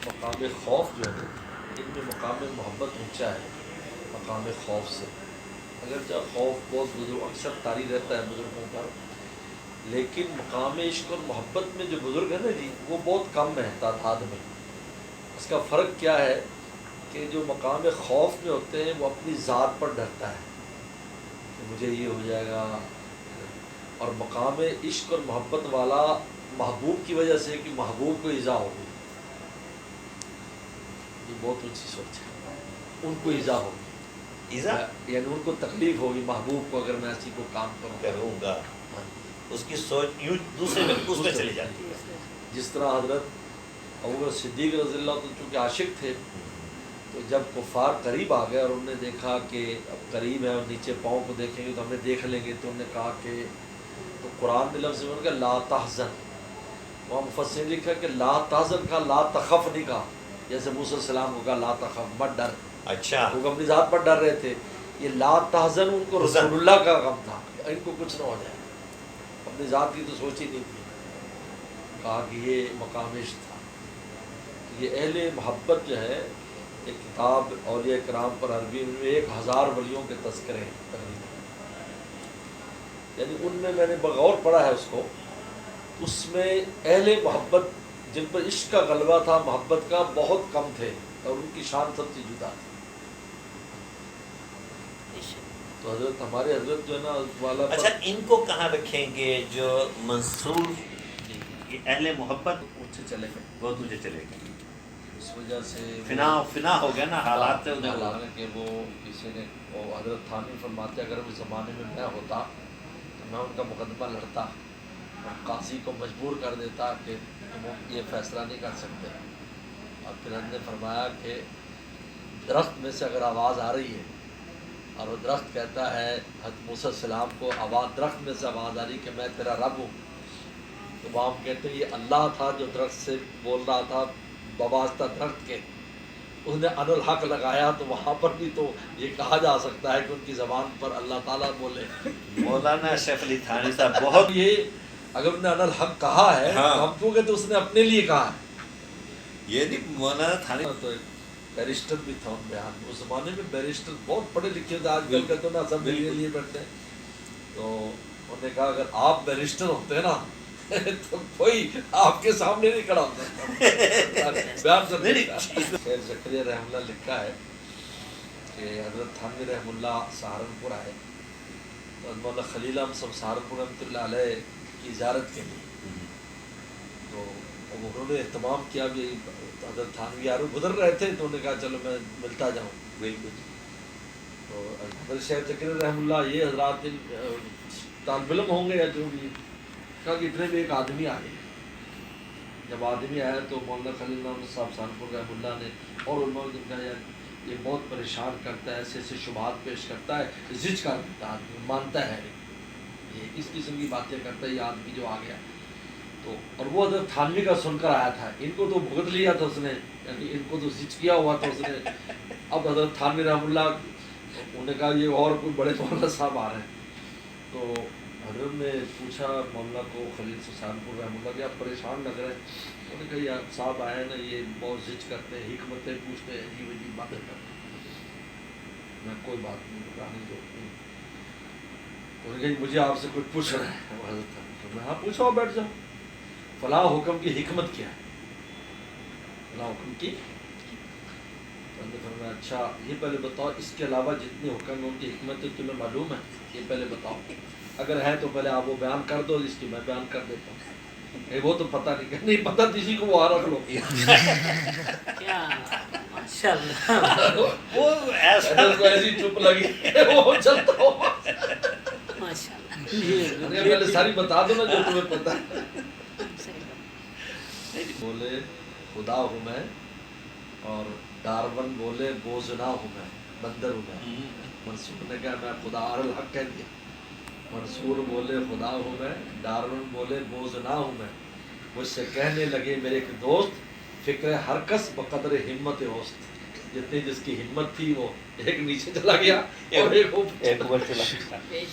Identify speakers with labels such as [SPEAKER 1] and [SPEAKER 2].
[SPEAKER 1] مقام خوف جو ہے ان میں مقام محبت اونچا ہے مقام خوف سے. اگرچہ خوف بہت بزرگ اکثر طاری رہتا ہے بزرگوں پر، لیکن مقام عشق اور محبت میں جو بزرگ ہیں نا جی وہ بہت کم ہے تعداد میں. اس کا فرق کیا ہے کہ جو مقام خوف میں ہوتے ہیں وہ اپنی ذات پر ڈرتا ہے کہ مجھے یہ ہو جائے گا، اور مقام عشق اور محبت والا محبوب کی وجہ سے کہ محبوب کو ایذا ہوگی، یہ بہت اونچی سوچ ہے، ان کو ایذا ہوگی،
[SPEAKER 2] ایذا
[SPEAKER 1] یعنی ان کو تکلیف ہوگی محبوب کو اگر میں ایسی کو کام
[SPEAKER 2] کروں گا، اس کی سوچ یوں دوسرے میں اس میں چلی جاتی ہے.
[SPEAKER 1] جس طرح حضرت ابوبکر صدیق رضی اللہ عنہ چونکہ عاشق تھے تو جب کفار قریب آ گئے اور انہوں نے دیکھا کہ اب قریب ہے اور نیچے پاؤں کو دیکھیں گے تو ہمیں دیکھ لیں گے، تو انہوں نے کہا کہ تو قرآن میں لفظ میں لا تحزن، وہاں مفسر نے لکھا کہ لا تحزن کا لا تخف نہیں کہا، جیسے موسیٰ علیہ السلام کو کہا لا تخف مت ڈر.
[SPEAKER 2] اچھا
[SPEAKER 1] وہ اپنی ذات پر ڈر رہے تھے، یہ لا تحزن ان کو رسول اللہ کا غم تھا کہ ان کو کچھ نہ ہو جائے، اپنی ذات کی تو سوچ ہی نہیں تھی. کہا کہ یہ مقام عشق تھا. یہ اہل محبت جو ہے ایک کتاب اولیاء کرام پر عربی میں 1000 ولیوں کے تذکرے ہیں تقریباً، یعنی ان میں نے بغور پڑھا ہے اس کو، اس میں اہل محبت جن پر عشق کا غلبہ تھا محبت کا بہت کم تھے اور ان کی شان سب سے جدا تھی. تو حضرت ہمارے حضرت جو ہے نا والا
[SPEAKER 2] اچھا ان کو کہاں رکھیں گے جو منصور اہل محبت
[SPEAKER 1] اونچے چلے گئے،
[SPEAKER 2] بہت مجھے چلے گا،
[SPEAKER 1] اس وجہ سے
[SPEAKER 2] فنا ہو گیا نا حالات سے ادھر
[SPEAKER 1] حالات کہ وہ کسی نے وہ حضرت تھانوی فرماتے اگر اس زمانے میں میں ہوتا تو میں ان کا مقدمہ لڑتا اور قاضی کو مجبور کر دیتا کہ تم یہ فیصلہ نہیں کر سکتے. اور پھر ہم نے فرمایا کہ درخت میں سے اگر آواز آ رہی ہے اور وہ درخت کہتا ہے حضرت موسیٰ علیہ السلام کو آواز درخت میں سے آواز آ رہی کہ میں تیرا رب ہوں، تو وہ ہم کہتے ہیں یہ اللہ تھا جو درخت سے بول رہا تھا بواسطہ درخت کے، اس نے ان الحق لگایا، تو وہاں پر بھی تو یہ کہا جا سکتا ہے کہ ان کی زبان پر اللہ تعالیٰ بولے.
[SPEAKER 2] مولانا شیخ علی تھانوی صاحب بہت
[SPEAKER 1] یہ اگر انہوں نے ان الحق کہا ہے تو ہم کو کہ اس نے اپنے لیے کہا ہے.
[SPEAKER 2] یہ نہیں مولانا تھانوی
[SPEAKER 1] تو بیرسٹر بھی تھا ان بیان میں، اس زمانے میں بیرسٹر بہت پڑھے لکھے ہوتے، آج کل کہتے ہیں نا سب ملنے لیے بیٹھتے ہیں. تو انہوں نے کہا اگر آپ بیرسٹر ہوتے ہیں نا تو کوئی آپ کے سامنے نہیں کھڑا ہوتا. بیان خیر زکریا رحم اللہ لکھا ہے کہ حضرت تھانوی رحم اللہ سہارنپور آئے تو مولانا خلیل احمد صاحب سہارنپور رحمۃ اللہ علیہ کی زیارت کے لیے، تو انہوں نے اہتمام کیا بھی حضرت تھانوی یارو گزر رہے تھے تو انہوں نے کہا چلو میں ملتا جاؤں.
[SPEAKER 2] بالکل.
[SPEAKER 1] تو حضرت شیخ زکریا رحم اللہ یہ حضرات طالب علم ہوں گے یا جو بھی، کہا کہ اتنے میں ایک آدمی آ گیا. جب آدمی آیا تو مولانا خلیل احمد صاحب سہارنپور رحم اللہ نے اور انہوں نے کہا یار یہ بہت پریشان کرتا ہے، ایسے ایسے شبہات پیش کرتا ہے، زج کر دیتا ہے آدمی، مانتا ہے یہ اس قسم کی باتیں کرتا ہے یہ آدمی جو آ گیا. تو اور وہ حضرت تھانوی کا سن کر آیا تھا، ان کو تو بھگت لیا تھا اس نے، یعنی ان کو تو زج کیا ہوا تھا اس نے. اب حضرت تھانوی رحم اللہ انہوں نے کہا یہ اور کوئی بڑے مولانا صاحب آ رہے ہیں. تو حضرت نے پوچھا مولانا کو خلیل سے سہارنپور رحم اللہ کہ آپ پریشان لگ رہے ہیں. انہوں نے کہا یار صاحب آئے ہیں نا یہ بہت زج کرتے ہیں، حکمتیں پوچھتے ہیں، عجیب عجیب باتیں کرتے ہیں. میں کوئی بات نہیں بتانے جو نہیں. انہوں نے کہا مجھے آپ سے کچھ پوچھ رہا ہے. حضرت میں ہاں پوچھو بیٹھ جاؤ. فلاں حکم کی حکمت کیا ہے؟ فلاں حکم کی فرمایا اچھا یہ پہلے بتاؤ اس کے علاوہ جتنے حکم ہیں ان کی حکمتیں تمہیں معلوم ہے؟ یہ پہلے بتاؤ، اگر ہے تو پہلے آپ وہ بیان کر دو، اس کی میں بیان کر دیتا ہوں. وہ تو پتہ نہیں کہ نہیں پتہ کسی کو وہ رکھ لو.
[SPEAKER 2] وہ
[SPEAKER 1] ایسی چپ لگی وہ چلتا ہو پہلے ساری بتا دو نا جو تمہیں پتہ ہے. بولے خدا ہوں میں، اور ڈارون بولے بوزنا ہوں میں، بندر ہوں میں. منصور نے کہا میں خدا الحق کہہ دیا. منصور بولے خدا ہوں میں، ڈارون بولے بوزنا ہوں میں. مجھ سے کہنے لگے میرے ایک دوست فکر ہر کس بقدر ہمت اوست، جتنی جس کی ہمت تھی وہ ایک نیچے چلا گیا اور ایک اوپر چلا گیا.